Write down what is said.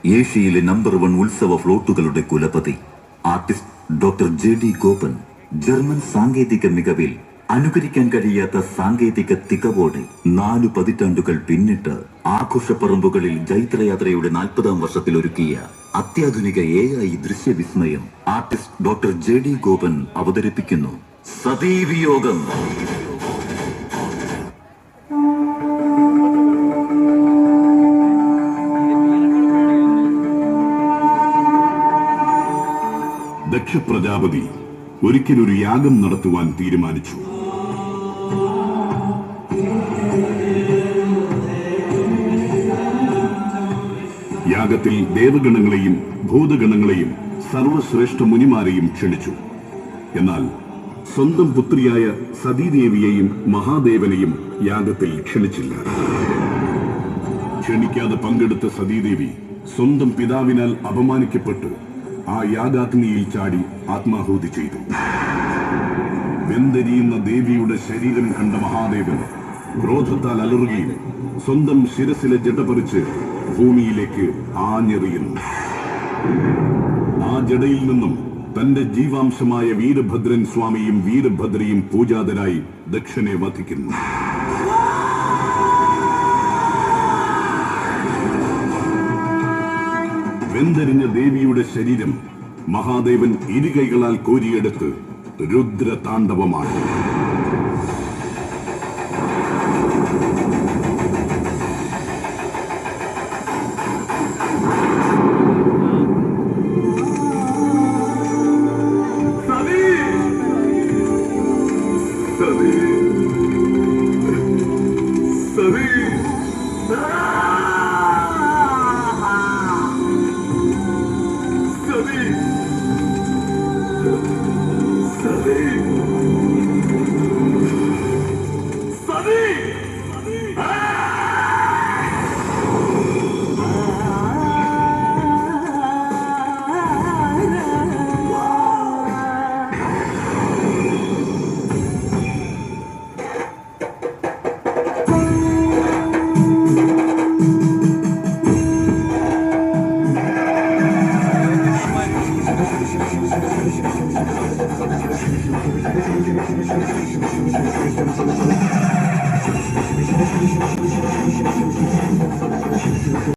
ഏഷ്യയിലെ നമ്പർ 1 ഉത്സവ ഫ്ലോട്ടുകളുടെ കുലപതി artist doctor JD Gopan German സാങ്കേതിക മികവിൽ അനുകരിക്കാൻ കഴിയാത്ത സാങ്കേതിക തികവോടെ 4 പതിറ്റാണ്ടുകൾ പിന്നിട്ട് ആഘോഷപ്പറമ്പുകളിൽ ജൈത്രയാത്രയുടെ 40ാം വർഷത്തിൽ ഒരുക്കിയ അത്യാധുനിക AI ദൃശ്യവിസ്മയം ആർട്ടിസ്റ്റ് ഡോക്ടർ JD ഗോപൻ അവതരിപ്പിക്കുന്നു സതീവിയോഗം. ദക്ഷ പ്രജാപതി ഒരിക്കലൊരു യാഗം നടത്തുവാൻ തീരുമാനിച്ചു. യാഗത്തിൽ ദേവഗണങ്ങളെയും ഭൂതഗണങ്ങളെയും സർവശ്രേഷ്ഠ മുനിമാരെയും ക്ഷണിച്ചു. എന്നാൽ സ്വന്തം പുത്രിയായ സതീദേവിയെയും മഹാദേവനെയും യാഗത്തിൽ ക്ഷണിച്ചില്ല. ക്ഷണിക്കാതെ പങ്കെടുത്ത സതീദേവി സ്വന്തം പിതാവിനാൽ അപമാനിക്കപ്പെട്ട് ആ യാഗാഗ്നിയിൽ ചാടി ആത്മാഹൂതി ചെയ്തു. വെന്തെരിയുന്ന ദേവിയുടെ ശരീരം കണ്ട മഹാദേവൻ ക്രോധത്താൽ അലറുകയും സ്വന്തം ശിരസിലെ ജട പറിച്ച് ഭൂമിയിലേക്ക് ആഞ്ഞെറിയുന്നു. ആ ജടയിൽ നിന്നും തന്റെ ജീവാംശമായ വീരഭദ്രൻ സ്വാമിയും വീരഭദ്രയും പൂജാതരായി ദക്ഷനെ വധിക്കുന്നു. വെന്തെരിഞ്ഞ ദേവിയുടെ ശരീരം മഹാദേവൻ ഇരുകൈകളാൽ കോരിയെടുത്ത് രുദ്രതാണ്ഡവമാണ്.